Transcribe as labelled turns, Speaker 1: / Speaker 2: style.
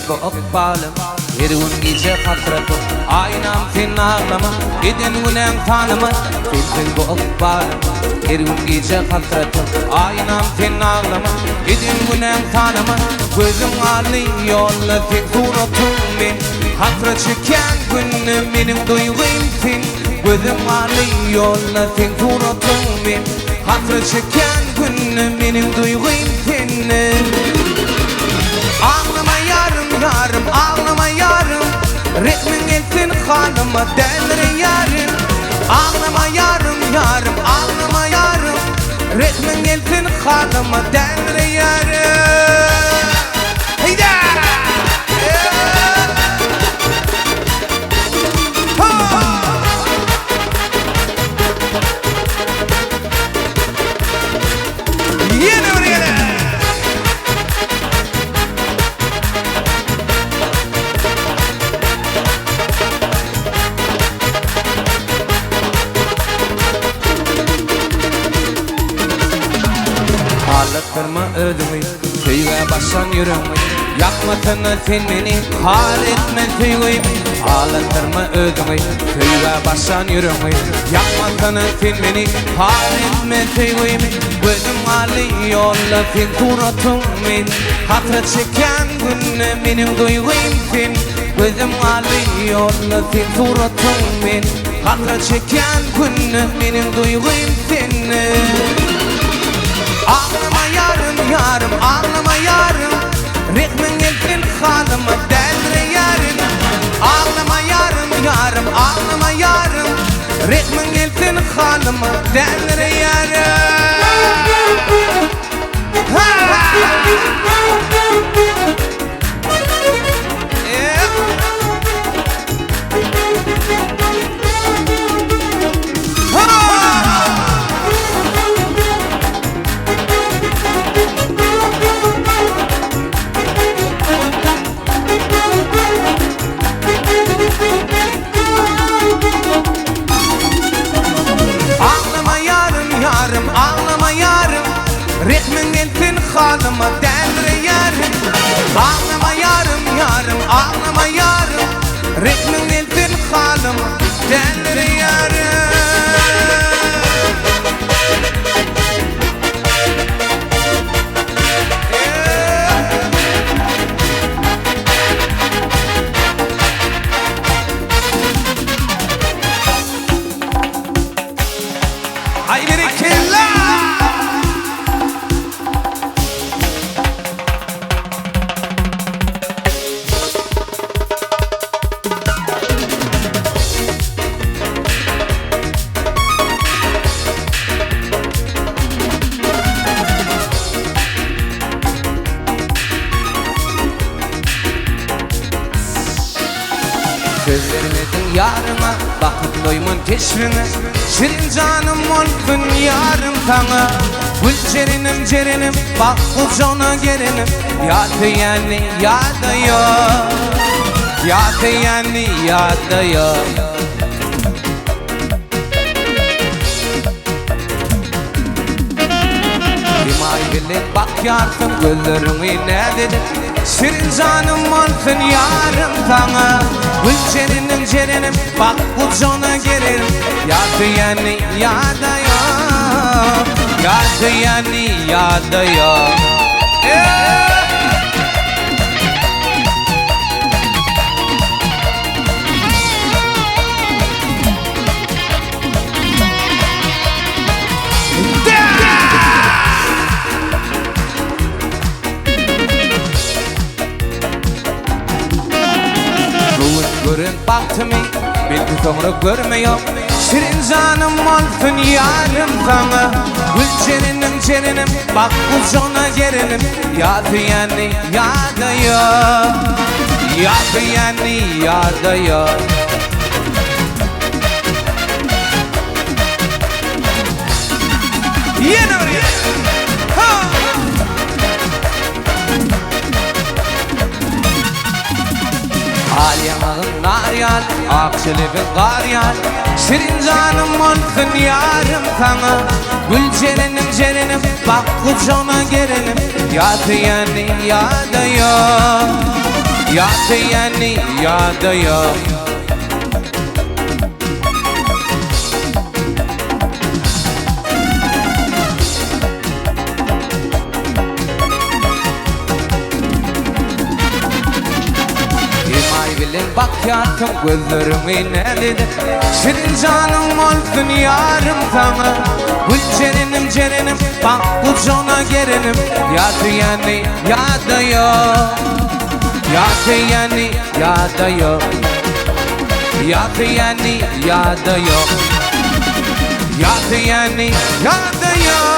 Speaker 1: بأقبالم يرون جيجة خطرته عينام في النغلمة إذن ونام ثانمة فلفل بأقبالم يرون جيجة خطرته عينام في النغلمة إذن ونام ثانمة gözüm Ali yolla tek suratım min hasret çeken günüm benim duygum fin gözüm Ali yolla tek suratım min hasret çeken günüm benim duygum fin ağlama yarım yarım ağlama yarım ritmin gelsin halıma denir yarım ağlama yarım yarım ağlama yarım ritmin gelsin halıma denir yarım Hayda! Yine oraya! Ağlatırma ödümü, köyüne başan yürümü Yakmasını sen beni, hal etme tüyüyüm Ağlatırma ödümü, köyüne başan yürümü Yakmasını sen beni, hal etme tüyüyüm Gözüm Ali yolla sen suratımın Hasret çeken günüm benim duygum sen Gözüm Ali yolla sen suratımın Hasret çeken günüm benim duygum sen Ağlama yarım yarım ağlama yarım Ritmin gelsin halıma denir yarım Ağlama yarım yarım ağlama yarım Ritmin gelsin halıma denir yarım Ağlama yarım ritmin gelsin halıma denir yarım Ağlama yarım yarım ağlama yarım ritmin gelsin halıma denir yarım Ay birikirler Gözlerimizin yarına bakıp doymun keşfine Şirin canım olsun yarım sana Gül cerinim bak kucağına gerinim Yadı yani yadı yok Yadı yani yadı yok Dimay bilip bak yarsın gözlerimi ne dedi Şirin canım olsun yarım sana Gül cerinim bak kucağına gerinim Yadı yani yadı yok Yadı yani yadı yok Görün baktımı belki sonra görmüyor Şirin canım olsun yarım sana Gül cerinim bak kucağına gerinim Yadı yani yadı yok Yadı yani yadı yok Yine oraya Alyanağın nar yal, akçılığı kar yal. Şirin canım olsun yarım sana. Gül cerenim cerenim, bak kucağına gelelim. Yatı yani ya da yok, yatı yani ya da yok. Bilin bak yatım gözlerimin elinde. Şirin canım olsun yarım sana. Gül cerenim cerenim, bak kucağına gelelim. Yatı yani ya da yok, yatı yani ya da yok, yatı yani ya da yok, yatı yani ya da yok.